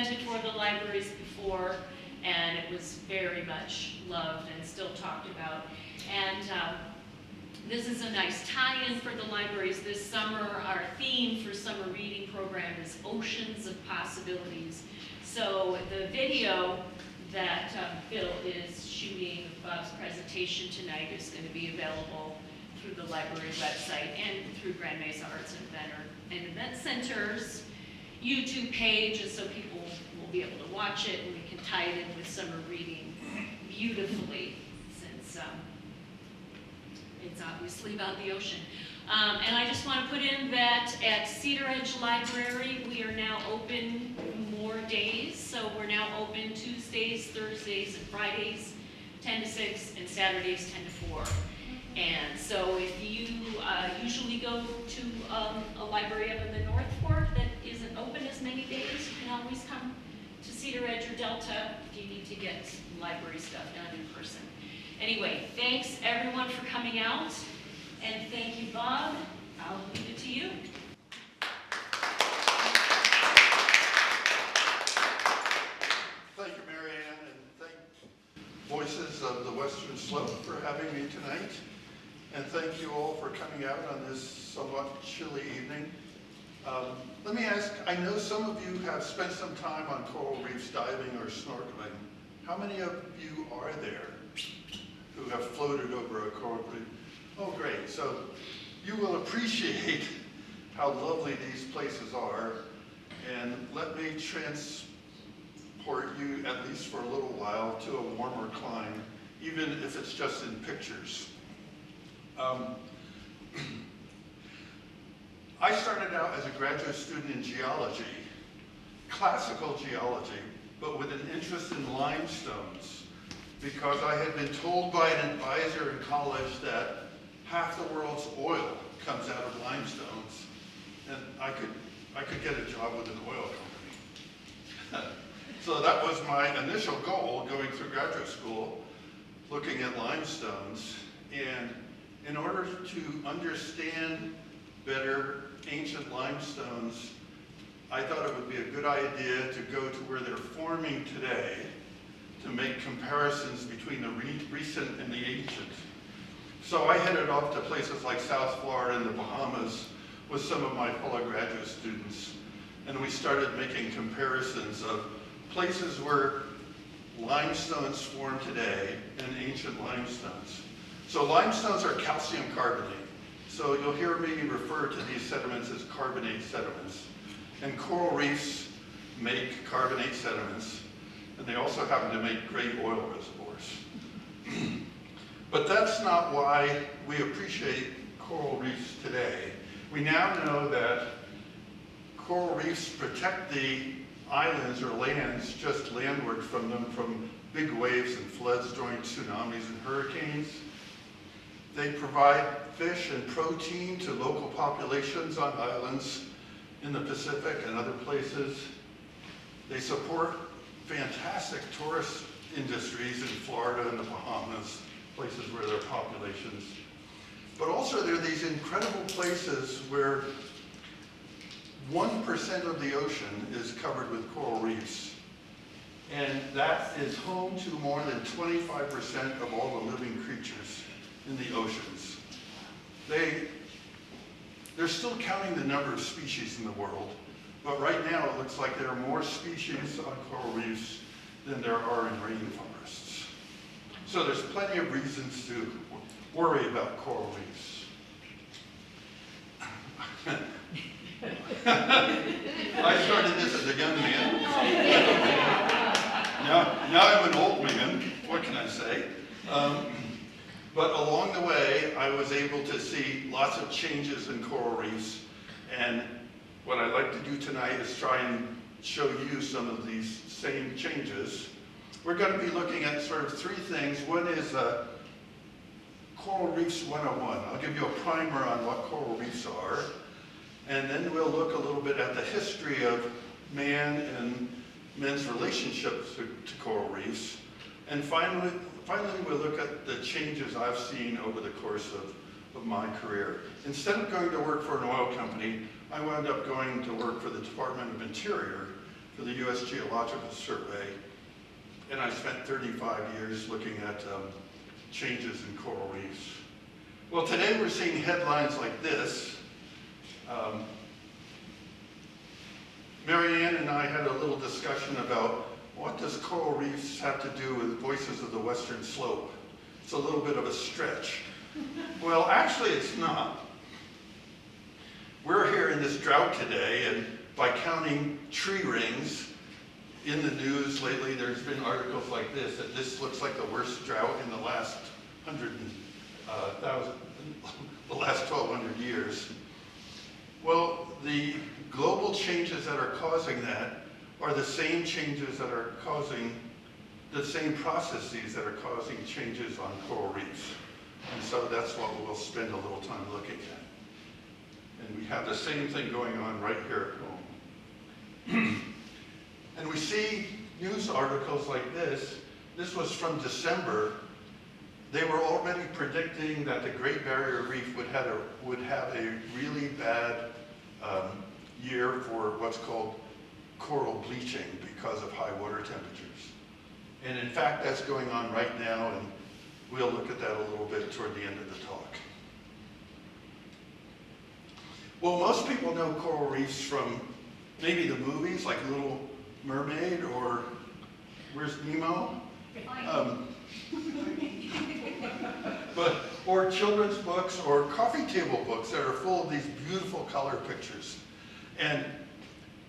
presented for the libraries before, and it was very much loved and still talked about. And this is a nice tie-in for the libraries this summer. Our theme for summer reading program is Oceans of Possibilities. So the video that Bill is shooting of Bob's presentation tonight is going to be available through the library website and through Grand Mesa Arts and Event Center's YouTube page, and so people will be able to watch it, and we can tie it in with summer reading beautifully, since it's obviously about the ocean. And I just want to put in that at Cedar Edge Library, we are now open more days. So we're now open Tuesdays, Thursdays, and Fridays, 10 to 6, and Saturdays, 10 to 4. And so if you usually go to a library up in the North Fork that isn't open as many days, you can always come to Cedar Edge or Delta if you need to get library stuff done in person. Anyway, thanks everyone for coming out, and thank you, Bob. I'll leave it to you. Thank you, Mary Ann, and thank Voices of the Western Slope for having me tonight. And thank you all for coming out on this somewhat chilly evening. Let me ask, I know some of you have spent some time on coral reefs diving or snorkeling. How many of you are there who have floated over a coral reef? Oh, great. So you will appreciate how lovely these places are. And let me transport you, at least for a little while, to a warmer clime, even if it's just in pictures. I started out as a graduate student in geology, classical geology, but with an interest in limestones, because I had been told by an advisor in college that half the world's oil comes out of limestones, and I could get a job with an oil company. So that was my initial goal going through graduate school, looking at limestones. And in order to understand better ancient limestones, I thought it would be a good idea to go to where they're forming today to make comparisons between the recent and the ancient. So I headed off to places like South Florida and the Bahamas with some of my fellow graduate students, and we started making comparisons of places where limestones form today and ancient limestones. So limestones are calcium carbonate. So you'll hear me refer to these sediments as carbonate sediments. And coral reefs make carbonate sediments, and they also happen to make great oil reservoirs. But that's not why we appreciate coral reefs today. We now know that coral reefs protect the islands or lands just landward from them from big waves and floods during tsunamis and hurricanes. They provide fish and protein to local populations on islands in the Pacific and other places. They support fantastic tourist industries in Florida and the Bahamas, places where there are populations. But also there are these incredible places where 1% of the ocean is covered with coral reefs. And that is home to more than 25% of all the living creatures in the oceans. They're still counting the number of species in the world, but right now it looks like there are more species on coral reefs than there are in rainforests. So there's plenty of reasons to worry about coral reefs. I started this as a young man. Now I'm an old man. What can I say? But along the way, I was able to see lots of changes in coral reefs. And what I'd like to do tonight is try and show you some of these same changes. We're going to be looking at sort of three things. One is Coral Reefs 101. I'll give you a primer on what coral reefs are. And then we'll look a little bit at the history of man and men's relationships to coral reefs. And finally, we'll look at the changes I've seen over the course of my career. Instead of going to work for an oil company, I wound up going to work for the Department of Interior for the U.S. Geological Survey, and I spent 35 years looking at changes in coral reefs. Well, today we're seeing headlines like this. Marianne and I had a little discussion about what does coral reefs have to do with Voices of the Western Slope? It's a little bit of a stretch. Well, actually it's not. We're here in this drought today, and by counting tree rings in the news lately, there's been articles like this, that this looks like the worst drought in the last 1,200 years. Well, the global changes that are causing that are the same changes that are causing, the same processes that are causing changes on coral reefs. And so that's what we'll spend a little time looking at. And we have the same thing going on right here at home. And we see news articles like this. This was from December. They were already predicting that the Great Barrier Reef would have a really bad year for what's called coral bleaching because of high water temperatures. And in fact, that's going on right now, and we'll look at that a little bit toward the end of the talk. Well, most people know coral reefs from maybe the movies like Little Mermaid or Where's Nemo? Or children's books or coffee table books that are full of these beautiful color pictures. And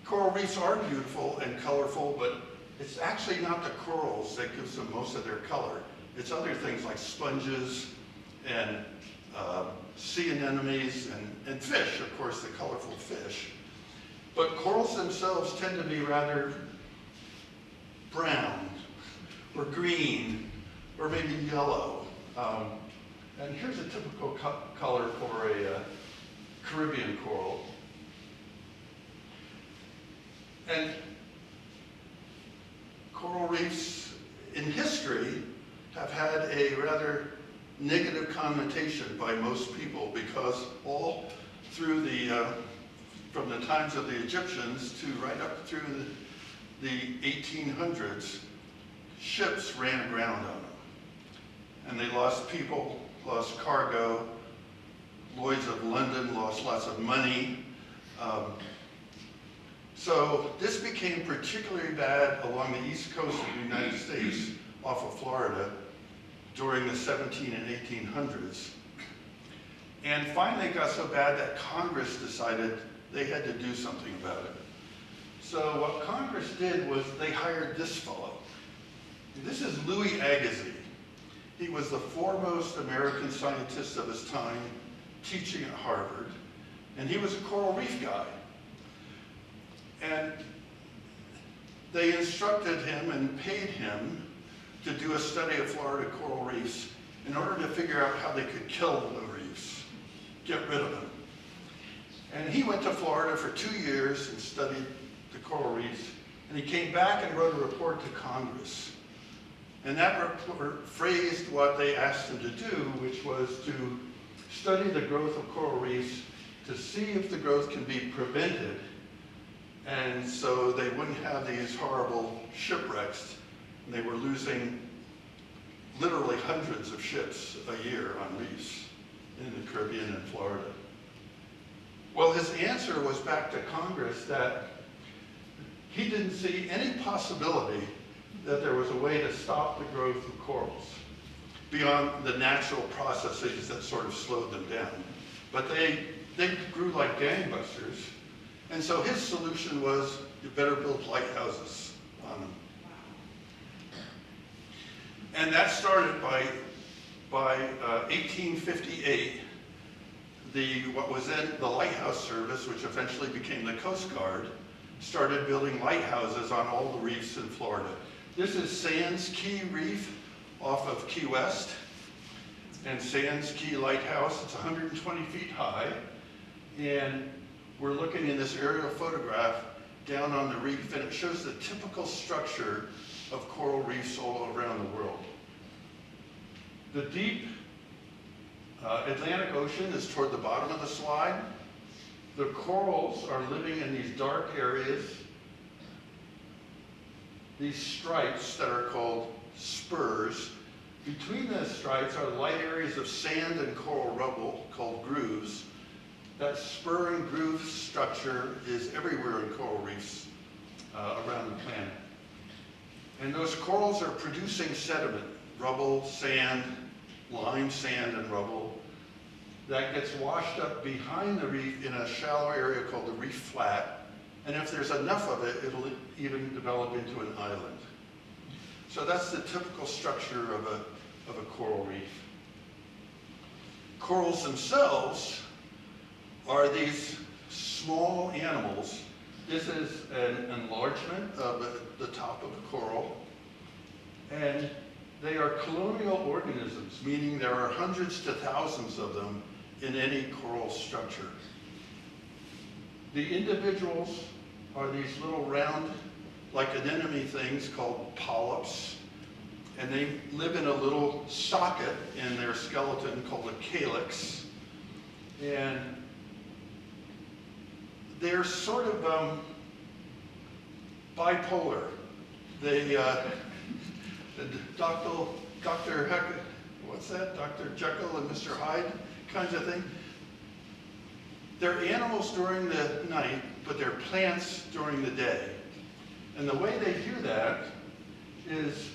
coral reefs are beautiful and colorful, but it's actually not the corals that gives them most of their color. It's other things like sponges and sea anemones and fish, of course, the colorful fish. But corals themselves tend to be rather brown or green or maybe yellow. And here's a typical color for a Caribbean coral. And coral reefs in history have had a rather negative connotation by most people because all through from the times of the Egyptians to right up through the 1800s, ships ran aground on them. And they lost people, lost cargo. Lloyd's of London lost lots of money. So this became particularly bad along the east coast of the United States off of Florida during the 17 and 1800s. And finally it got so bad that Congress decided they had to do something about it. So what Congress did was they hired this fellow. This is Louis Agassiz. He was the foremost American scientist of his time, teaching at Harvard, and he was a coral reef guy. And they instructed him and paid him to do a study of Florida coral reefs in order to figure out how they could kill the reefs, get rid of them. And he went to Florida for 2 years and studied the coral reefs, and he came back and wrote a report to Congress. And that report phrased what they asked him to do, which was to study the growth of coral reefs to see if the growth can be prevented, and so they wouldn't have these horrible shipwrecks. And they were losing literally hundreds of ships a year on reefs in the Caribbean and Florida. Well, his answer was back to Congress that he didn't see any possibility that there was a way to stop the growth of corals beyond the natural processes that sort of slowed them down. But they grew like gangbusters. And so his solution was, you better build lighthouses on them. And that started by 1858, what was then the Lighthouse Service, which eventually became the Coast Guard, started building lighthouses on all the reefs in Florida. This is Sands Key Reef off of Key West, and Sands Key Lighthouse. It's 120 feet high, and we're looking in this aerial photograph down on the reef, and it shows the typical structure of coral reefs all around the world. The deep Atlantic Ocean is toward the bottom of the slide. The corals are living in these dark areas these stripes that are called spurs. Between the stripes are light areas of sand and coral rubble called grooves. That spur and groove structure is everywhere in coral reefs around the planet. And those corals are producing sediment, rubble, sand, lime, sand, and rubble, that gets washed up behind the reef in a shallow area called the reef flat. And if there's enough of it, it'll even develop into an island. So that's the typical structure of a coral reef. Corals themselves are these small animals. This is an enlargement of the top of the coral. And they are colonial organisms, meaning there are hundreds to thousands of them in any coral structure. The individuals are these little round, like anemone things called polyps. And they live in a little socket in their skeleton called a calyx. And they're sort of bipolar. They, Dr. Heck, what's that? Dr. Jekyll and Mr. Hyde kinds of thing. They're animals during the night, but they're plants during the day. And the way they do that is,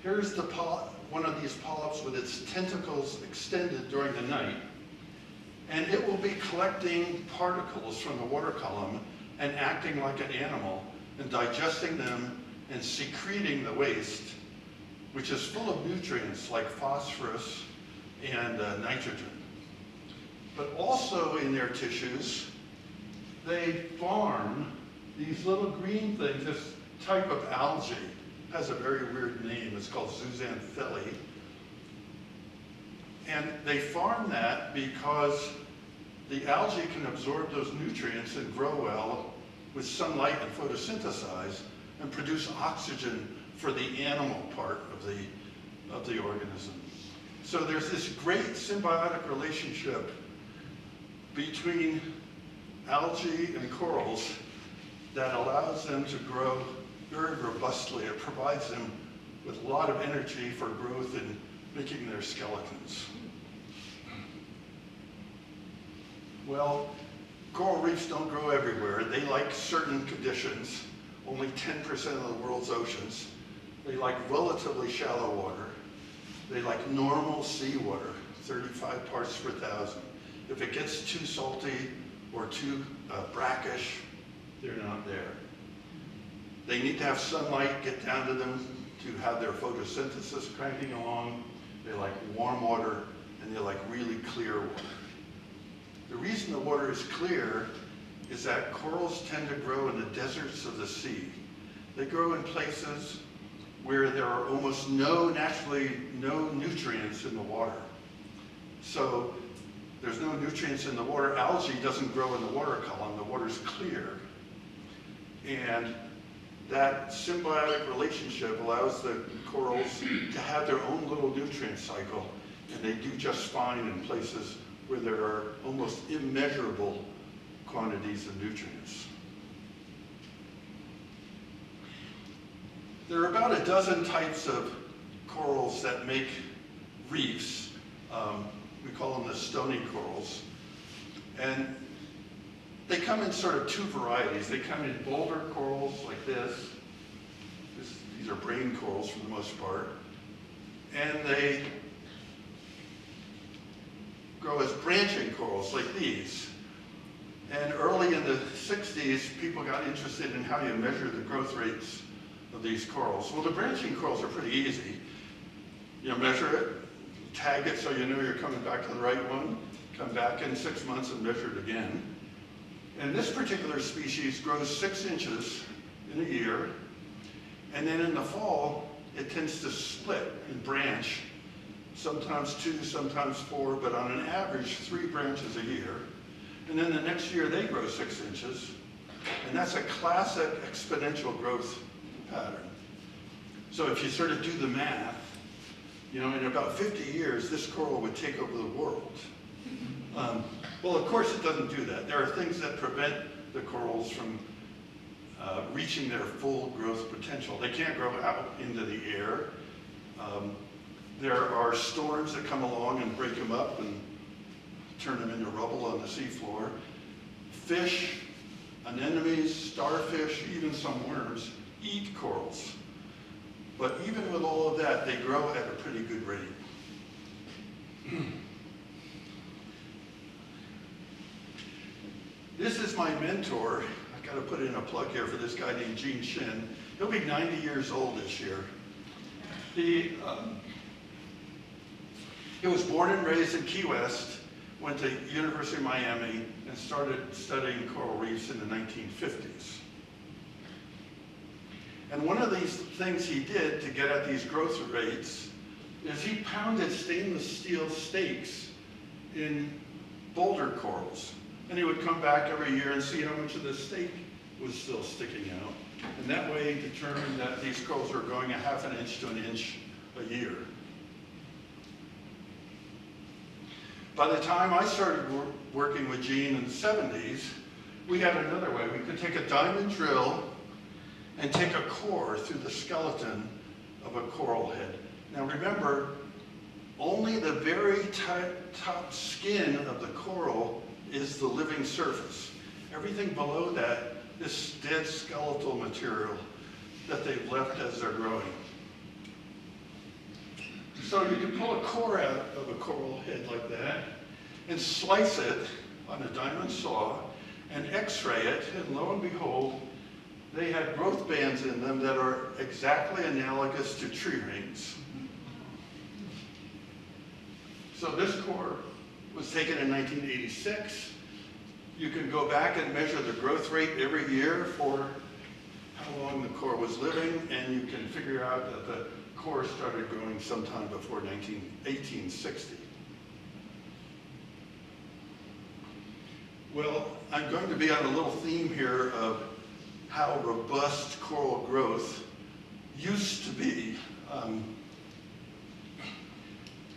here's one of these polyps with its tentacles extended during the night. And it will be collecting particles from the water column and acting like an animal and digesting them and secreting the waste, which is full of nutrients like phosphorus and nitrogen. But also in their tissues, they farm these little green things. This type of algae has a very weird name. It's called zooxanthellae. And they farm that because the algae can absorb those nutrients and grow well with sunlight and photosynthesize and produce oxygen for the animal part of the organism. So there's this great symbiotic relationship between algae and corals that allows them to grow very robustly. It provides them with a lot of energy for growth and making their skeletons. Well, coral reefs don't grow everywhere. They like certain conditions, only 10% of the world's oceans. They like relatively shallow water. They like normal seawater, 35 parts per thousand. If it gets too salty or too brackish, they're not there. They need to have sunlight get down to them to have their photosynthesis cranking along. They like warm water, and they like really clear water. The reason the water is clear is that corals tend to grow in the deserts of the sea. They grow in places where there are almost naturally no nutrients in the water. So there's no nutrients in the water. Algae doesn't grow in the water column. The water's clear. And that symbiotic relationship allows the corals to have their own little nutrient cycle, and they do just fine in places where there are almost immeasurable quantities of nutrients. There are about a dozen types of corals that make reefs. We call them the stony corals. And they come in sort of two varieties. They come in boulder corals like this. These are brain corals for the most part. And they grow as branching corals like these. And early in the 60s, people got interested in how you measure the growth rates of these corals. Well, the branching corals are pretty easy. You measure it, tag it so you know you're coming back to the right one, come back in 6 months and measure it again. And this particular species grows 6 inches in a year, and then in the fall, it tends to split and branch, sometimes 2, sometimes 4, but on an average, 3 branches a year. And then the next year, they grow 6 inches, and that's a classic exponential growth pattern. So if you sort of do the math, you know, in about 50 years, this coral would take over the world. Well, of course, it doesn't do that. There are things that prevent the corals from reaching their full growth potential. They can't grow out into the air. There are storms that come along and break them up and turn them into rubble on the seafloor. Fish, anemones, starfish, even some worms eat corals. But even with all of that, they grow at a pretty good rate. This is my mentor. I got to put in a plug here for this guy named Gene Shin. He'll be 90 years old this year. He was born and raised in Key West, went to University of Miami, and started studying coral reefs in the 1950s. And one of these things he did to get at these growth rates is he pounded stainless steel stakes in boulder corals. And he would come back every year and see how much of the stake was still sticking out. And that way he determined that these corals were growing 1/2 inch to 1 inch a year. By the time I started working with Gene in the 70s, we had another way. We could take a diamond drill and take a core through the skeleton of a coral head. Now remember, only the very top skin of the coral is the living surface. Everything below that is dead skeletal material that they've left as they're growing. So you can pull a core out of a coral head like that and slice it on a diamond saw and x-ray it, and lo and behold, they had growth bands in them that are exactly analogous to tree rings. So this core was taken in 1986. You can go back and measure the growth rate every year for how long the core was living, and you can figure out that the core started growing sometime before 1860. Well, I'm going to be on a little theme here of how robust coral growth used to be.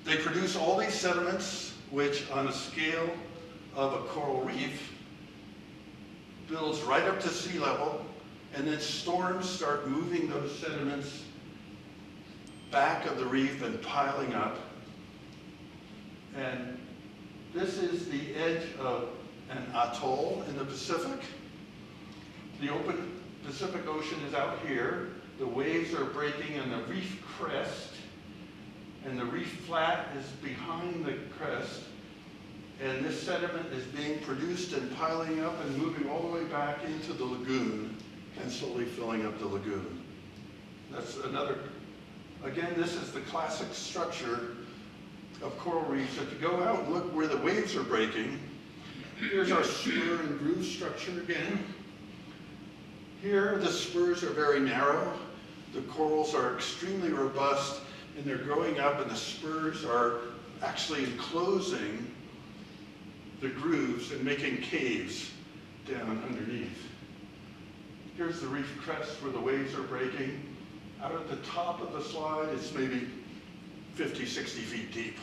They produce all these sediments, which on a scale of a coral reef builds right up to sea level, and then storms start moving those sediments back of the reef and piling up. And this is the edge of an atoll in the Pacific. The open Pacific Ocean is out here. The waves are breaking on the reef crest, and the reef flat is behind the crest. And this sediment is being produced and piling up and moving all the way back into the lagoon and slowly filling up the lagoon. That's another, again, this is the classic structure of coral reefs. If you go out and look where the waves are breaking, here's our spur and groove structure again. Here, the spurs are very narrow. The corals are extremely robust, and they're growing up, and the spurs are actually enclosing the grooves and making caves down underneath. Here's the reef crest where the waves are breaking. Out at the top of the slide, it's maybe 50, 60 feet deep.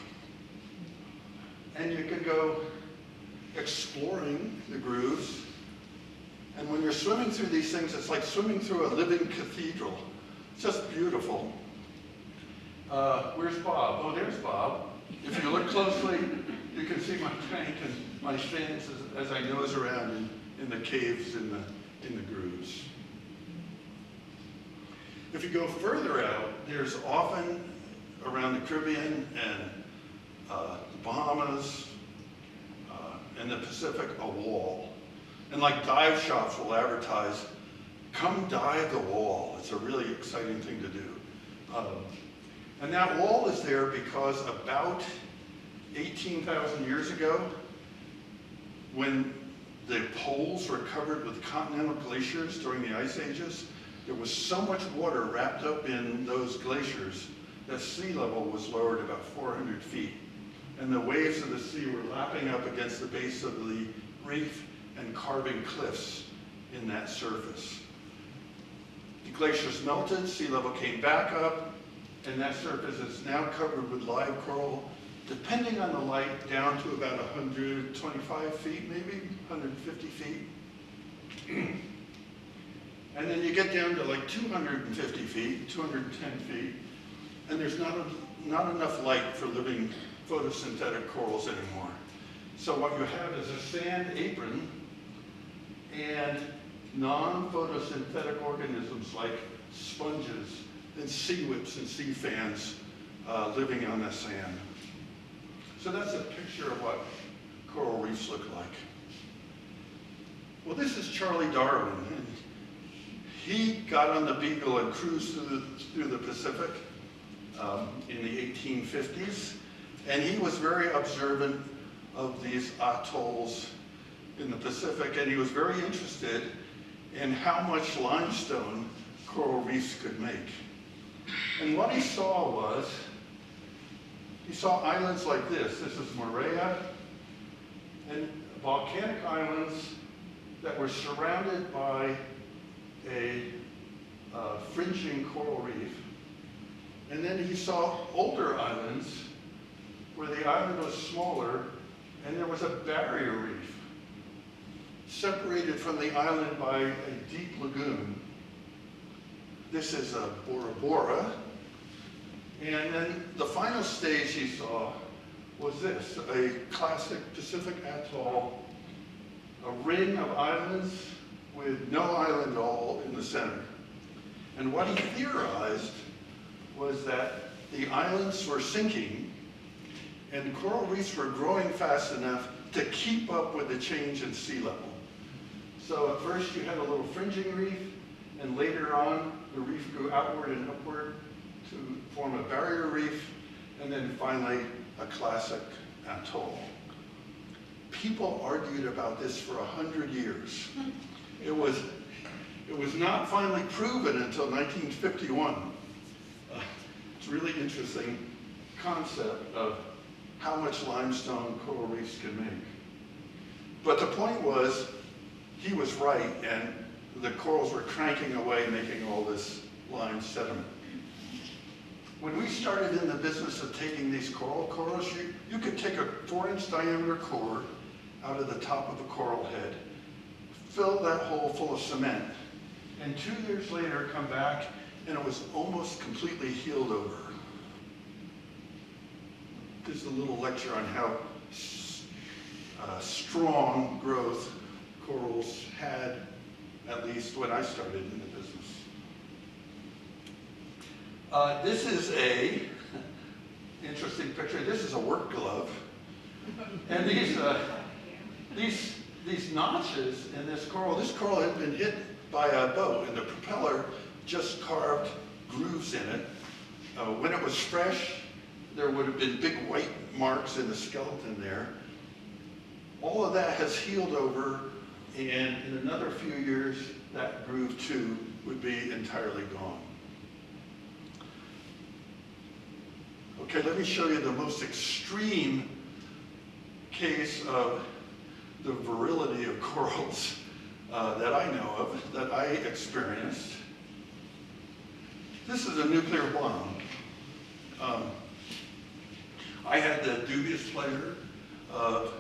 And you can go exploring the grooves. And when you're swimming through these things, it's like swimming through a living cathedral. It's just beautiful. Where's Bob? Oh, there's Bob. If you look closely, you can see my tank and my fins as I nose around in the caves in the grooves. If you go further out, there's often around the Caribbean and the Bahamas and the Pacific a wall. And like dive shops will advertise, come dive the wall. It's a really exciting thing to do. And that wall is there because about 18,000 years ago, when the poles were covered with continental glaciers during the ice ages, there was so much water wrapped up in those glaciers that sea level was lowered about 400 feet. And the waves of the sea were lapping up against the base of the reef and carving cliffs in that surface. The glaciers melted, sea level came back up, and that surface is now covered with live coral, depending on the light, down to about 125 feet, maybe 150 feet. And then you get down to like 250 feet, 210 feet, and there's not enough light for living photosynthetic corals anymore. So what you have is a sand apron and non-photosynthetic organisms like sponges and sea whips and sea fans living on the sand. So that's a picture of what coral reefs look like. Well, this is Charlie Darwin. And he got on the Beagle and cruised through the Pacific in the 1850s. And he was very observant of these atolls in the Pacific, and he was very interested in how much limestone coral reefs could make. And what he saw was, he saw islands like this. This is Moorea, and volcanic islands that were surrounded by a fringing coral reef. And then he saw older islands where the island was smaller and there was a barrier reef separated from the island by a deep lagoon. This is a Bora Bora. And then the final stage he saw was this, a classic Pacific atoll, a ring of islands with no island at all in the center. And what he theorized was that the islands were sinking and coral reefs were growing fast enough to keep up with the change in sea level. So at first you had a little fringing reef, and later on the reef grew outward and upward to form a barrier reef, and then finally a classic atoll. People argued about this for 100 years. It was not finally proven until 1951. It's a really interesting concept of how much limestone coral reefs can make. But the point was, he was right, and the corals were cranking away, making all this lime sediment. When we started in the business of taking these coral cores, you could take a 4-inch diameter core out of the top of a coral head, fill that hole full of cement, and 2 years later come back and it was almost completely healed over. This is a little lecture on how strong growth corals had, at least when I started in the business. This is a interesting picture. This is a work glove. And these notches in this coral had been hit by a boat, and the propeller just carved grooves in it. When it was fresh, there would have been big white marks in the skeleton there. All of that has healed over, and in another few years, that groove too would be entirely gone. Okay, let me show you the most extreme case of the virility of corals that I know of, that I experienced. This is a nuclear bomb. I had the dubious pleasure of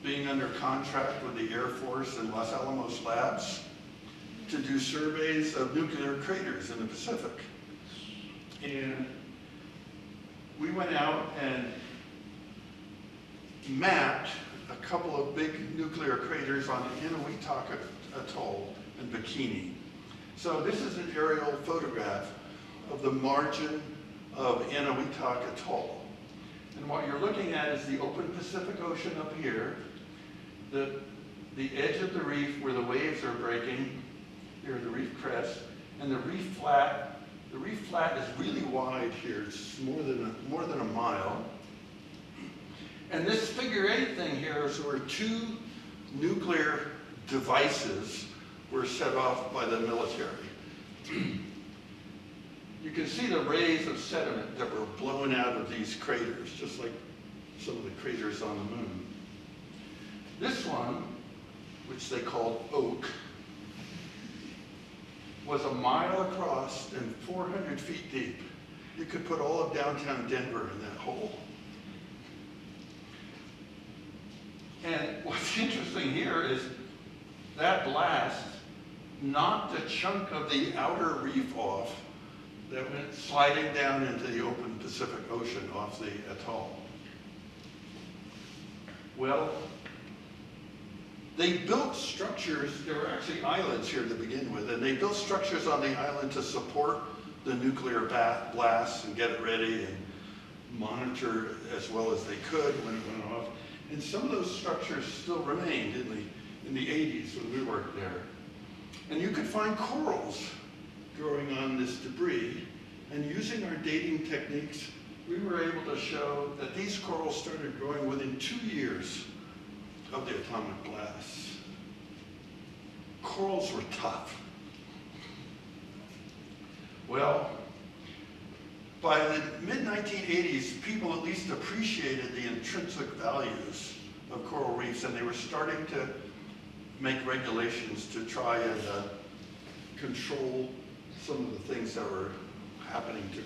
being under contract with the Air Force and Los Alamos Labs to do surveys of nuclear craters in the Pacific. And we went out and mapped a couple of big nuclear craters on the Inuitak Atoll in Bikini. So this is an aerial photograph of the margin of Inuitak Atoll. And what you're looking at is the open Pacific Ocean up here, the edge of the reef where the waves are breaking, here the reef crest, and the reef flat. The reef flat is really wide here. It's more than a mile. And this figure 8 thing here is where 2 nuclear devices were set off by the military. You can see the rays of sediment that were blown out of these craters, just like some of the craters on the moon. This one, which they called Oak, was a mile across and 400 feet deep. You could put all of downtown Denver in that hole. And what's interesting here is that blast knocked a chunk of the outer reef off that went sliding down into the open Pacific Ocean off the atoll. Well, they built structures, there were actually islands here to begin with, and they built structures on the island to support the nuclear blasts and get it ready and monitor as well as they could when it went off. And some of those structures still remained in the 80s when we worked there. And you could find corals growing on this debris, and using our dating techniques, we were able to show that these corals started growing within 2 years of the atomic blasts. Corals were tough. Well, by the mid-1980s, people at least appreciated the intrinsic values of coral reefs, and they were starting to make regulations to try and control some of the things that were happening to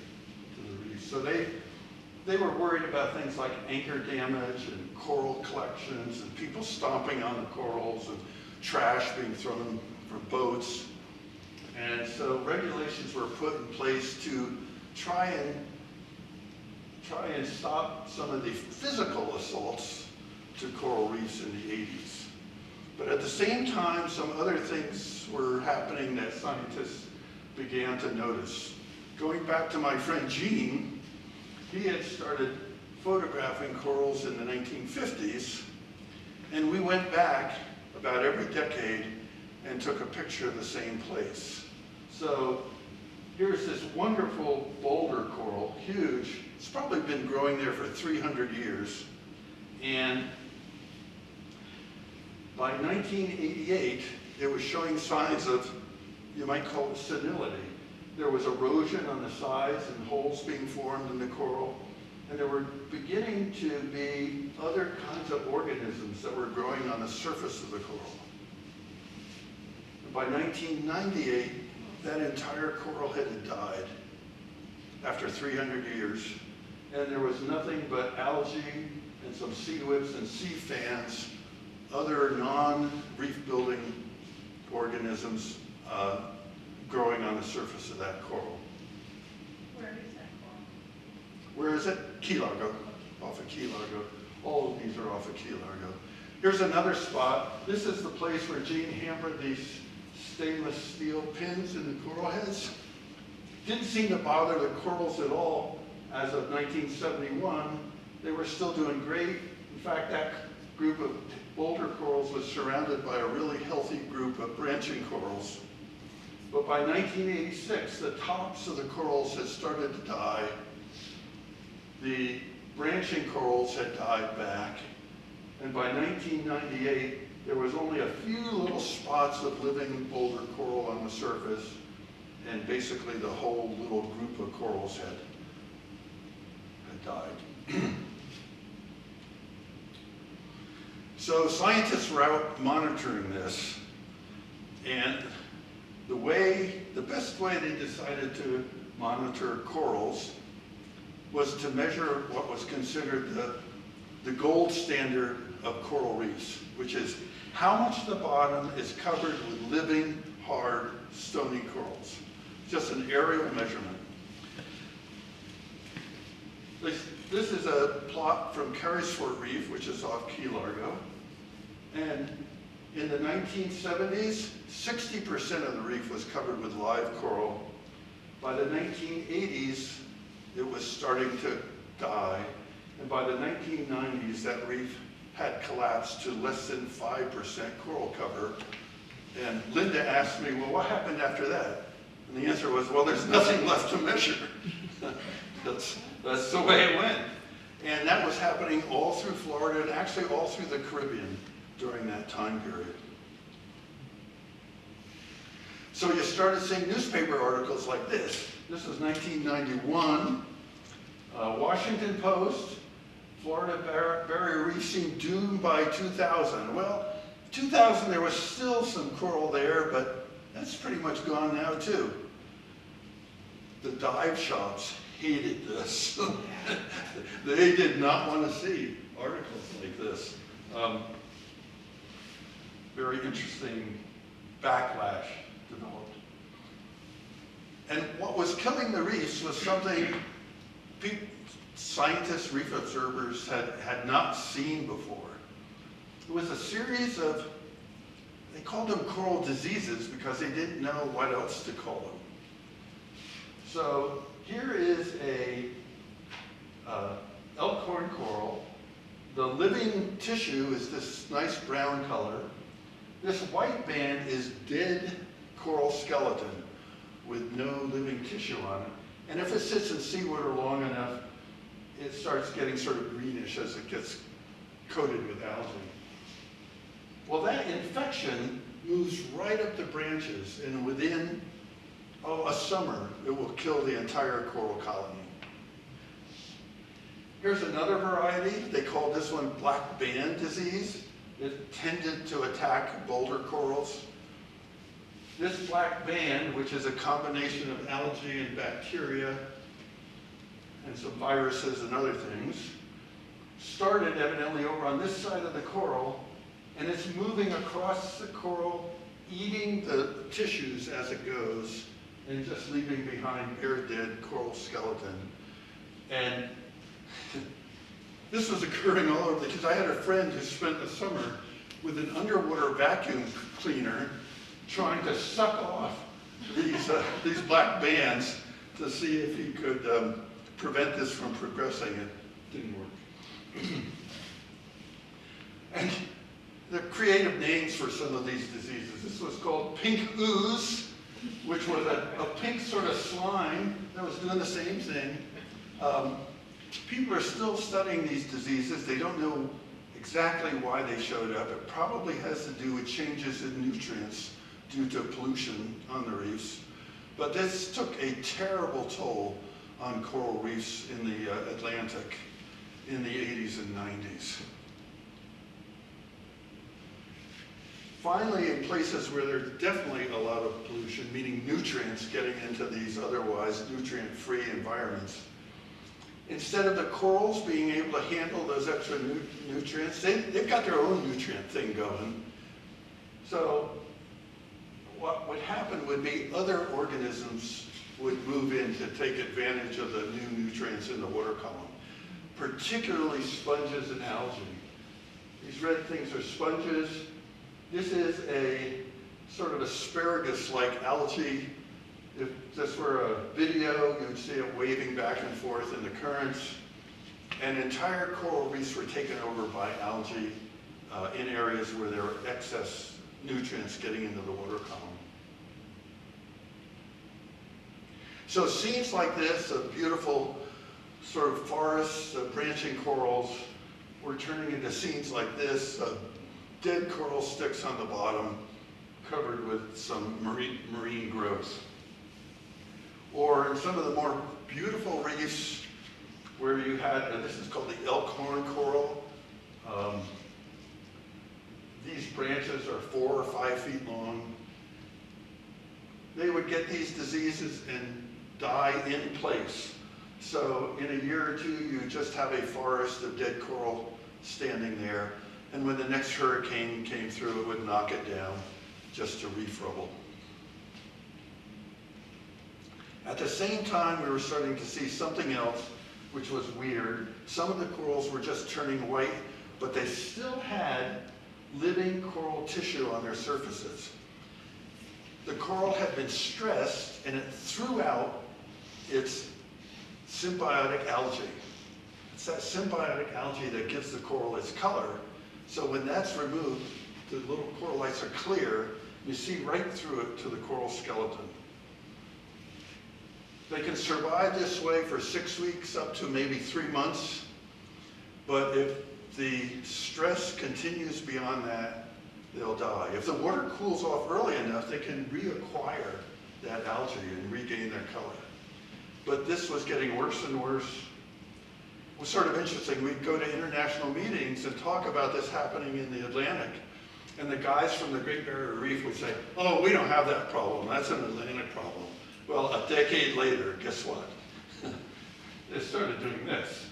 the reefs. So they were worried about things like anchor damage and coral collections and people stomping on the corals and trash being thrown from boats. And so regulations were put in place to try and stop some of the physical assaults to coral reefs in the 80s. But at the same time, some other things were happening that scientists began to notice. Going back to my friend Gene, he had started photographing corals in the 1950s, and we went back about every decade and took a picture of the same place. So here's this wonderful boulder coral, huge. It's probably been growing there for 300 years. And by 1988, it was showing signs of, you might call it senility. There was erosion on the sides and holes being formed in the coral. And there were beginning to be other kinds of organisms that were growing on the surface of the coral. And by 1998, that entire coral head had died after 300 years. And there was nothing but algae and some sea whips and sea fans, other non-reef building organisms growing on the surface of that coral. Where is that coral? Where is it? Key Largo, off of Key Largo. All of these are off of Key Largo. Here's another spot. This is the place where Gene hammered these stainless steel pins in the coral heads. Didn't seem to bother the corals at all as of 1971. They were still doing great. In fact, that group of boulder corals was surrounded by a really healthy group of branching corals. But by 1986, the tops of the corals had started to die. The branching corals had died back. And by 1998, there was only a few little spots of living boulder coral on the surface, and basically the whole little group of corals had died. So scientists were out monitoring this, and the best way they decided to monitor corals was to measure what was considered the gold standard of coral reefs, which is how much the bottom is covered with living, hard, stony corals. Just an aerial measurement. This is a plot from Carysfort Reef, which is off Key Largo. And in the 1970s, 60% of the reef was covered with live coral. By the 1980s, it was starting to die. And by the 1990s, that reef had collapsed to less than 5% coral cover. And Linda asked me, well, what happened after that? And the answer was, well, there's nothing left to measure. That's the way it went. And that was happening all through Florida and actually all through the Caribbean during that time period. So you started seeing newspaper articles like this. This was 1991. Washington Post, Florida barrier reef seemed doomed by 2000. Well, 2000 there was still some coral there, but that's pretty much gone now too. The dive shops hated this. They did not want to see articles like this. Very interesting backlash developed. And what was killing the reefs was something scientists, reef observers had not seen before. It was a series of, they called them coral diseases because they didn't know what else to call them. So here is a elkhorn coral. The living tissue is this nice brown color. This white band is dead coral skeleton with no living tissue on it. And if it sits in seawater long enough, it starts getting sort of greenish as it gets coated with algae. Well, that infection moves right up the branches, and within, a summer, it will kill the entire coral colony. Here's another variety. They call this one black band disease. It tended to attack boulder corals. This black band, which is a combination of algae and bacteria and some viruses and other things, started evidently over on this side of the coral, and it's moving across the coral, eating the tissues as it goes, and just leaving behind bare dead coral skeleton. And this was occurring all over, because I had a friend who spent the summer with an underwater vacuum cleaner trying to suck off these black bands to see if he could prevent this from progressing. It didn't work. And the creative names for some of these diseases. This was called pink ooze, which was a pink sort of slime that was doing the same thing. People are still studying these diseases. They don't know exactly why they showed up. It probably has to do with changes in nutrients due to pollution on the reefs. But this took a terrible toll on coral reefs in the Atlantic in the 80s and 90s. Finally, in places where there's definitely a lot of pollution, meaning nutrients getting into these otherwise nutrient-free environments, instead of the corals being able to handle those extra nutrients, they've got their own nutrient thing going. So what would happen would be other organisms would move in to take advantage of the new nutrients in the water column, particularly sponges and algae. These red things are sponges. This is a sort of asparagus-like algae. If this were a video, you would see it waving back and forth in the currents. And entire coral reefs were taken over by algae in areas where there were excess nutrients getting into the water column. So scenes like this of beautiful sort of forests, branching corals, were turning into scenes like this, dead coral sticks on the bottom, covered with some marine growth. Or in some of the more beautiful reefs where you had, this is called the elkhorn coral. These branches are 4 or 5 feet long. They would get these diseases and die in place. So in a year or two, you just have a forest of dead coral standing there. And when the next hurricane came through, it would knock it down just to reef rubble. At the same time, we were starting to see something else, which was weird. Some of the corals were just turning white, but they still had living coral tissue on their surfaces. The coral had been stressed, and it threw out its symbiotic algae. It's that symbiotic algae that gives the coral its color. So when that's removed, the little corallites are clear. You see right through it to the coral skeleton. They can survive this way for 6 weeks up to maybe 3 months. But if the stress continues beyond that, they'll die. If the water cools off early enough, they can reacquire that algae and regain their color. But this was getting worse and worse. It was sort of interesting. We'd go to international meetings and talk about this happening in the Atlantic. And the guys from the Great Barrier Reef would say, oh, we don't have that problem. That's an Atlantic problem. Well, a decade later, guess what? They started doing this.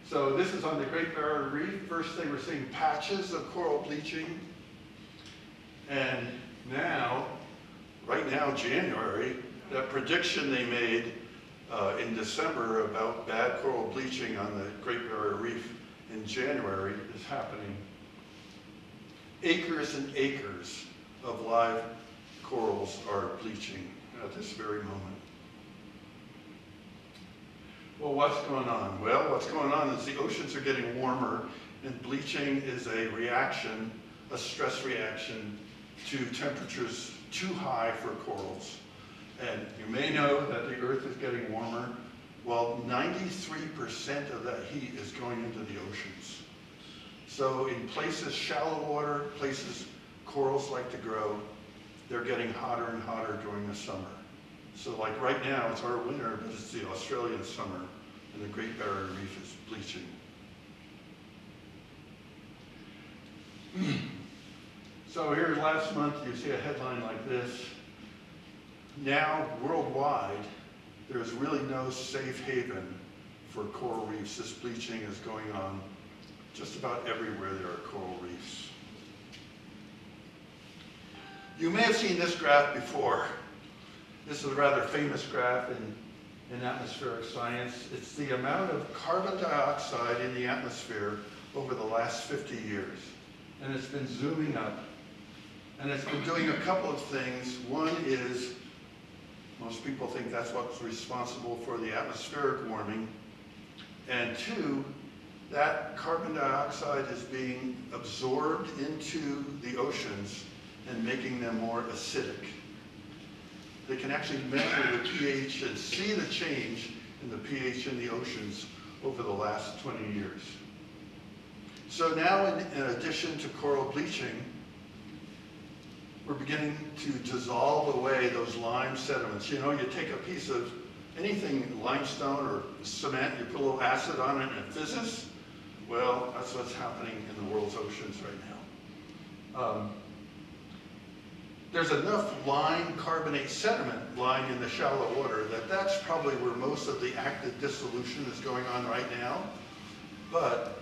So this is on the Great Barrier Reef. First they were seeing patches of coral bleaching. And now right now, January, that prediction they made in December about bad coral bleaching on the Great Barrier Reef in January is happening. Acres and acres of live corals are bleaching at this very moment. Well, what's going on? Well, what's going on is the oceans are getting warmer, and bleaching is a reaction, a stress reaction to temperatures too high for corals. And you may know that the Earth is getting warmer. Well, 93% of that heat is going into the oceans. So in places, shallow water, places corals like to grow, they're getting hotter and hotter during the summer. So like right now, it's our winter, but it's the Australian summer, and the Great Barrier Reef is bleaching. So here last month, you see a headline like this. Now, worldwide, there's really no safe haven for coral reefs. This bleaching is going on just about everywhere there are coral reefs. You may have seen this graph before. This is a rather famous graph in atmospheric science. It's the amount of carbon dioxide in the atmosphere over the last 50 years. And it's been zooming up. And it's been doing a couple of things. One is, most people think that's what's responsible for the atmospheric warming. And two, that carbon dioxide is being absorbed into the oceans and making them more acidic. They can actually measure the pH and see the change in the pH in the oceans over the last 20 years. So now, in addition to coral bleaching, we're beginning to dissolve away those lime sediments. You know, you take a piece of anything, limestone or cement, you put a little acid on it and it fizzes. Well, that's what's happening in the world's oceans right now. There's enough lime carbonate sediment lying in the shallow water that that's probably where most of the active dissolution is going on right now. But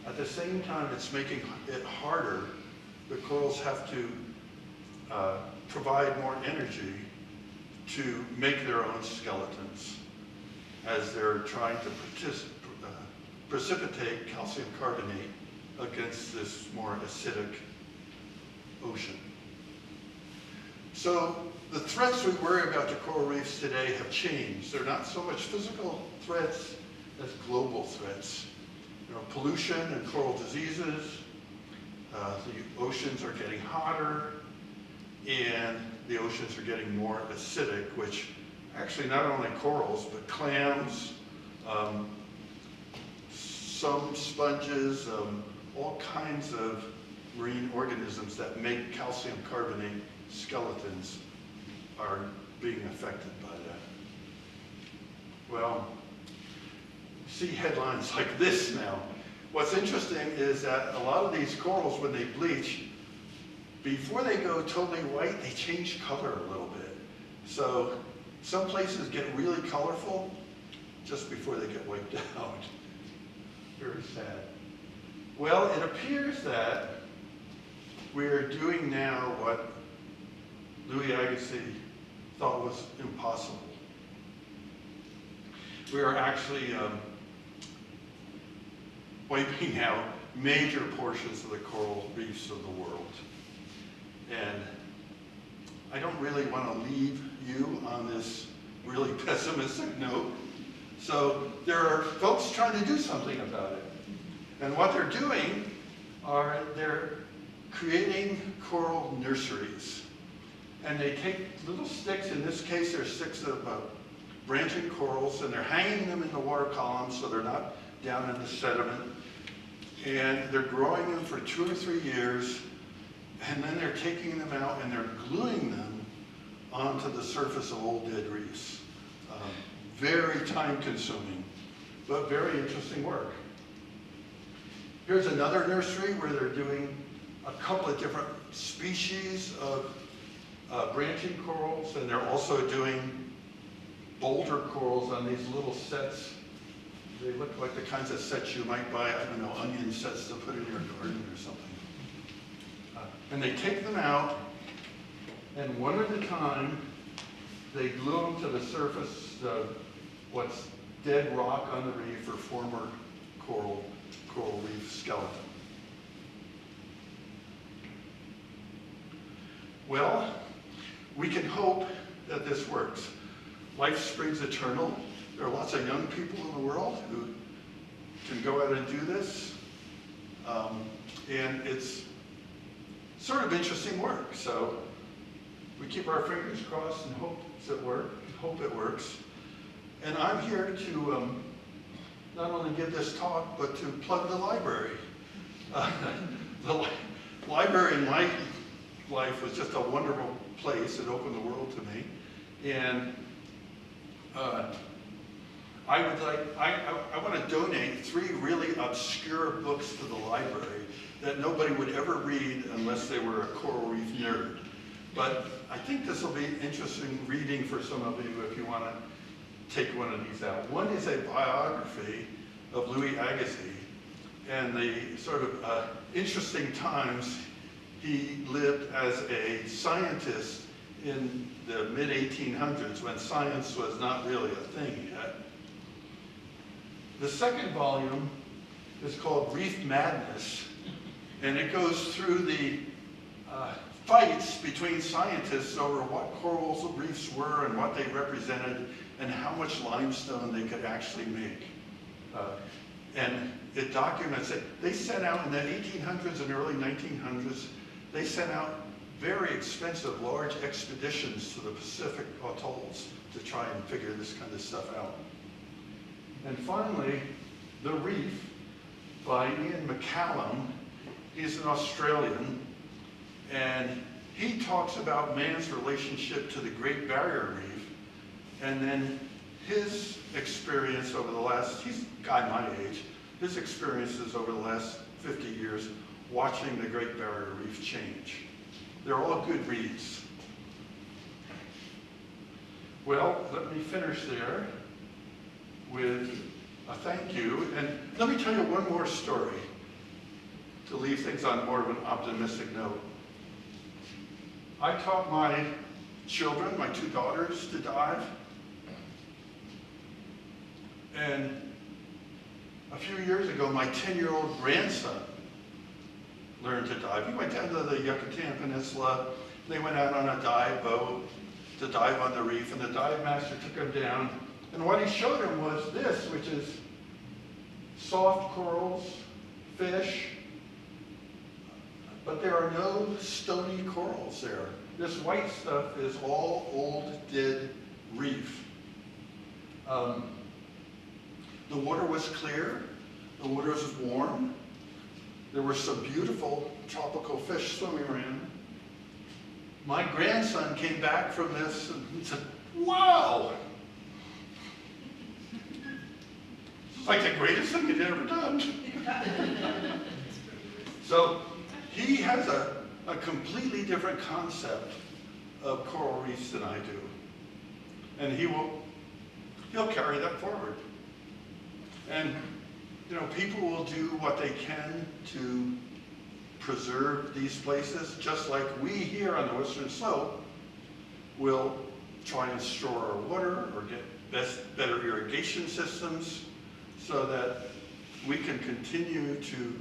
at the same time, it's making it harder. The corals have to provide more energy to make their own skeletons as they're trying to precipitate calcium carbonate against this more acidic ocean. So the threats we worry about to coral reefs today have changed. They're not so much physical threats as global threats. You know, pollution and coral diseases, the oceans are getting hotter, and the oceans are getting more acidic, which actually not only corals, but clams, some sponges, all kinds of marine organisms that make calcium carbonate skeletons are being affected by that. Well, see headlines like this now. What's interesting is that a lot of these corals, when they bleach, before they go totally white, they change color a little bit. So some places get really colorful just before they get wiped out. Very sad. Well, it appears that we're doing now what Louis Agassiz thought was impossible. We are actually wiping out major portions of the coral reefs of the world. And I don't really want to leave you on this really pessimistic note. So there are folks trying to do something about it. And what they're doing are they're creating coral nurseries. And they take little sticks, in this case there's sticks of branching corals, and they're hanging them in the water column so they're not down in the sediment. And they're growing them for 2 or 3 years, and then they're taking them out and they're gluing them onto the surface of old dead reefs. Very time consuming, but very interesting work. Here's another nursery where they're doing a couple of different species of branching corals, and they're also doing boulder corals on these little sets. They look like the kinds of sets you might buy, I don't know, onion sets to put in your garden or something. And they take them out And one at a time, they glue them to the surface of what's dead rock on the reef or former coral reef skeleton. Well, we can hope that this works. Life springs eternal. There are lots of young people in the world who can go out and do this. And it's sort of interesting work. So we keep our fingers crossed and hope it works. And I'm here to not only give this talk, but to plug the library. The library in my life was just a wonderful place. It opened the world to me. And I want to donate 3 really obscure books to the library that nobody would ever read unless they were a coral reef nerd. But I think this will be interesting reading for some of you if you want to take one of these out. One is a biography of Louis Agassiz and the sort of interesting times he lived as a scientist in the mid-1800s when science was not really a thing yet. The second volume is called Reef Madness, and it goes through the fights between scientists over what coral reefs were and what they represented and how much limestone they could actually make. And it documents it. They sent out in the 1800s and early 1900s, they sent out very expensive large expeditions to the Pacific atolls to try and figure this kind of stuff out. And finally, The Reef by Ian McCallum. He's an Australian, and he talks about man's relationship to the Great Barrier Reef, and then his experience over the last, he's a guy my age, his experiences over the last 50 years watching the Great Barrier Reef change. They're all good reads. Well, let me finish there with a thank you. And let me tell you one more story to leave things on more of an optimistic note. I taught my children, my 2 daughters, to dive. And a few years ago, my 10-year-old grandson learned to dive. He went down to the Yucatan Peninsula. They went out on a dive boat to dive on the reef, and the dive master took him down. And what he showed him was this, which is soft corals, fish, but there are no stony corals there. This white stuff is all old, dead reef. The water was clear, the water was warm. There were some beautiful tropical fish swimming around. My grandson came back from this and said, wow! It's like the greatest thing he'd ever done. So he has a completely different concept of coral reefs than I do. And he'll carry that forward. And people will do what they can to preserve these places, just like we here on the Western Slope will try and store our water or get better irrigation systems so that we can continue to